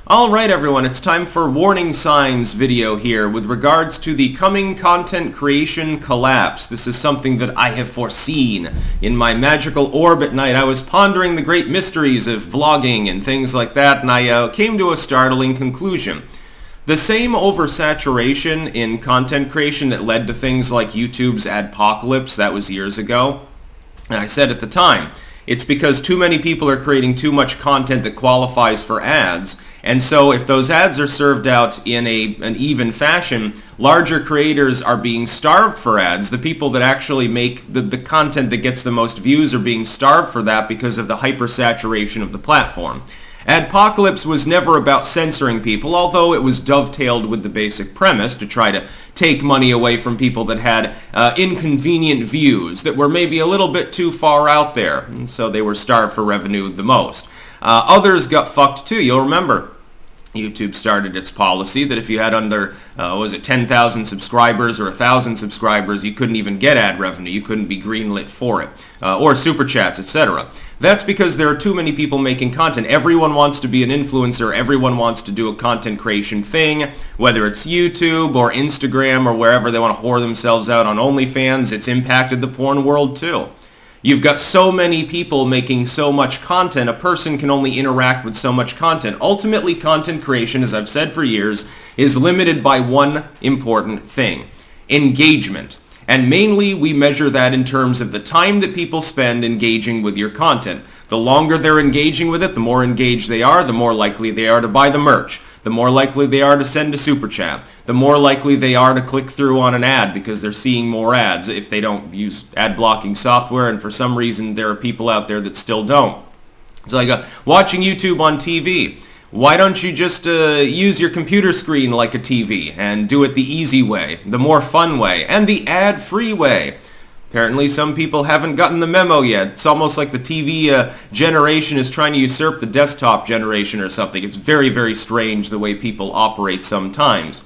Alright everyone, it's time for warning signs video here with regards to the coming content creation collapse. This is something that I have foreseen. In my magical orb at night, I was pondering the great mysteries of vlogging and things like that, and I came to a startling conclusion. The same oversaturation in content creation that led to things like YouTube's adpocalypse, that was years ago, and I said at the time, it's because too many people are creating too much content that qualifies for ads. And so if those ads are served out in an even fashion, larger creators are being starved for ads. The people that actually make the content that gets the most views are being starved for that because of the hypersaturation of the platform. Adpocalypse was never about censoring people, although it was dovetailed with the basic premise to try to take money away from people that had inconvenient views that were maybe a little bit too far out there, and so they were starved for revenue the most. Others got fucked too. You'll remember YouTube started its policy that if you had under, 10,000 subscribers or 1,000 subscribers, you couldn't even get ad revenue. You couldn't be greenlit for it, or super chats, etc. That's because there are too many people making content. Everyone wants to be an influencer. Everyone wants to do a content creation thing, whether it's YouTube or Instagram or wherever they want to whore themselves out on OnlyFans. It's impacted the porn world too. You've got so many people making so much content, a person can only interact with so much content. Ultimately, content creation, as I've said for years, is limited by one important thing: engagement. And mainly, we measure that in terms of the time that people spend engaging with your content. The longer they're engaging with it, the more engaged they are, the more likely they are to buy the merch. The more likely they are to send a super chat. The more likely they are to click through on an ad because they're seeing more ads if they don't use ad blocking software, and for some reason there are people out there that still don't. It's like watching YouTube on TV. Why don't you just use your computer screen like a TV and do it the easy way, the more fun way, and the ad-free way? Apparently some people haven't gotten the memo yet. It's almost like the TV generation is trying to usurp the desktop generation or something. It's very, very strange the way people operate sometimes.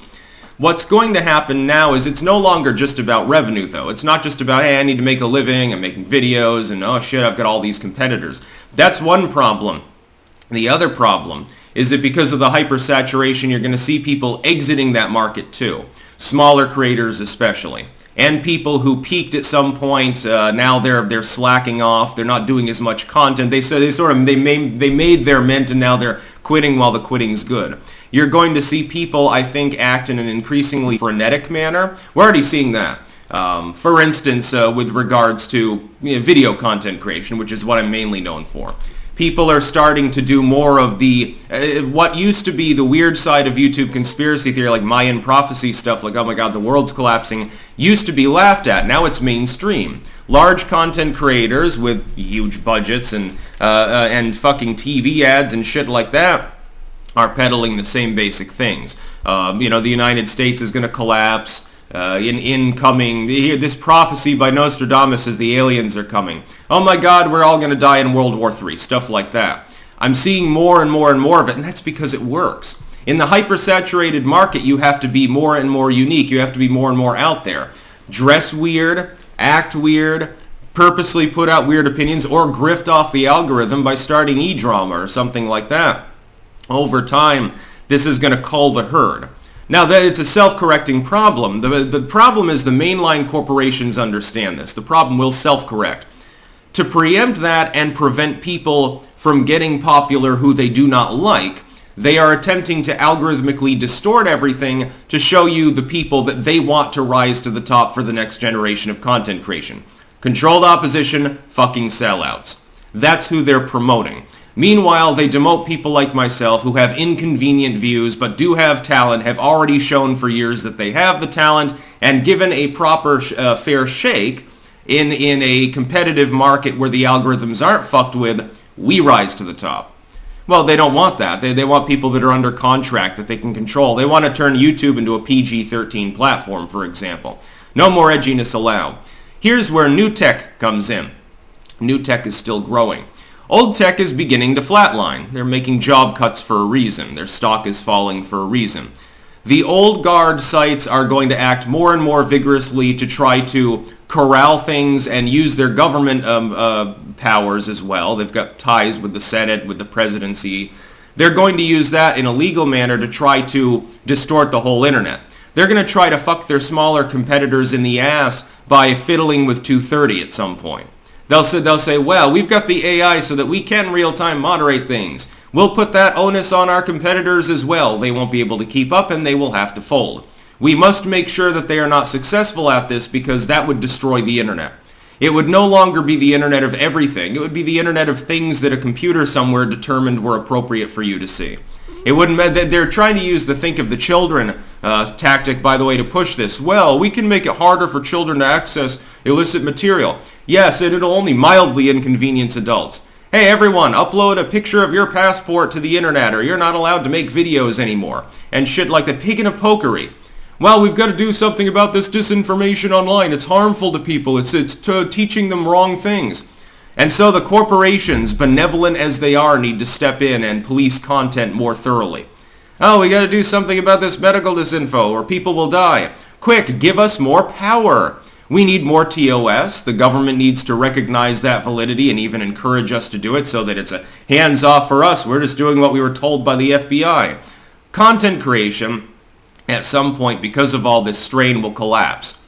What's going to happen now is it's no longer just about revenue, though. It's not just about, hey, I need to make a living, I'm making videos, and oh shit, I've got all these competitors. That's one problem. The other problem is that because of the hypersaturation, you're going to see people exiting that market too. Smaller creators especially. And people who peaked at some point, now they're slacking off. They're not doing as much content. They made their mint, and now they're quitting while the quitting's good. You're going to see people, I think, act in an increasingly frenetic manner. We're already seeing that. For instance, with regards to video content creation, which is what I'm mainly known for. People are starting to do more of the, what used to be the weird side of YouTube conspiracy theory, like Mayan prophecy stuff, like, oh my god, the world's collapsing, used to be laughed at. Now it's mainstream. Large content creators with huge budgets and fucking TV ads and shit like that are peddling the same basic things. The United States is going to collapse. This prophecy by Nostradamus is the aliens are coming. Oh my god, we're all going to die in World War III, stuff like that. I'm seeing more and more and more of it, and that's because it works. In the hypersaturated market, you have to be more and more unique. You have to be more and more out there. Dress weird, act weird, purposely put out weird opinions, or grift off the algorithm by starting e-drama or something like that. Over time, this is going to cull the herd. Now, it's a self-correcting problem. The problem is the mainline corporations understand this. The problem will self-correct. To preempt that and prevent people from getting popular who they do not like, they are attempting to algorithmically distort everything to show you the people that they want to rise to the top for the next generation of content creation. Controlled opposition, fucking sellouts. That's who they're promoting. Meanwhile, they demote people like myself who have inconvenient views but do have talent, have already shown for years that they have the talent, and given a proper fair shake in a competitive market where the algorithms aren't fucked with, we rise to the top. Well, they don't want that. They want people that are under contract that they can control. They want to turn YouTube into a PG-13 platform, for example. No more edginess allowed. Here's where new tech comes in. New tech is still growing. Old tech is beginning to flatline. They're making job cuts for a reason. Their stock is falling for a reason. The old guard sites are going to act more and more vigorously to try to corral things and use their government powers as well. They've got ties with the Senate, with the presidency. they're going to use that in a legal manner to try to distort the whole internet. They're going to try to fuck their smaller competitors in the ass by fiddling with 230 at some point. They'll say, well, we've got the AI so that we can real-time moderate things. We'll put that onus on our competitors as well. They won't be able to keep up and they will have to fold. We must make sure that they are not successful at this because that would destroy the internet. It would no longer be the internet of everything. It would be the internet of things that a computer somewhere determined were appropriate for you to see. It wouldn't. They're trying to use the think of the children tactic, by the way, to push this. Well, we can make it harder for children to access illicit material. Yes, and it'll only mildly inconvenience adults. Hey everyone, upload a picture of your passport to the internet or you're not allowed to make videos anymore. And shit like the pig in a pokery. Well, we've got to do something about this disinformation online. It's harmful to people. It's teaching them wrong things. And so the corporations, benevolent as they are, need to step in and police content more thoroughly. Oh, we got to do something about this medical disinfo or people will die. Quick, give us more power. We need more TOS. The government needs to recognize that validity and even encourage us to do it so that it's a hands-off for us. We're just doing what we were told by the FBI. Content creation, at some point, because of all this strain, will collapse.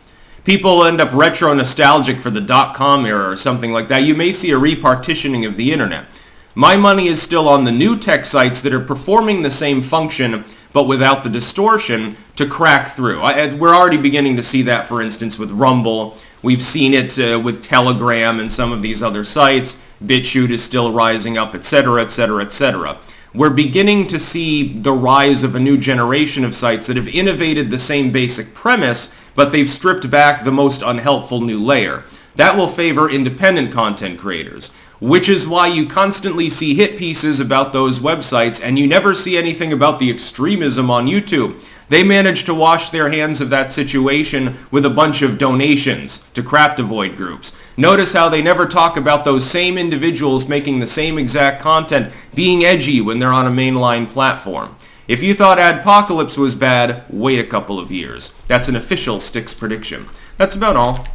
People end up retro-nostalgic for the .com era or something like that. You may see a repartitioning of the internet. My money is still on the new tech sites that are performing the same function but without the distortion to crack through. We're already beginning to see that, for instance, with Rumble. We've seen it with Telegram and some of these other sites. BitChute is still rising up, etc., etc., etc. We're beginning to see the rise of a new generation of sites that have innovated the same basic premise, but they've stripped back the most unhelpful new layer. That will favor independent content creators, which is why you constantly see hit pieces about those websites and you never see anything about the extremism on YouTube. They managed to wash their hands of that situation with a bunch of donations to craptovoid groups. Notice how they never talk about those same individuals making the same exact content being edgy when they're on a mainline platform. If you thought Adpocalypse was bad, wait a couple of years. That's an official Styx prediction. That's about all.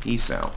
Peace out.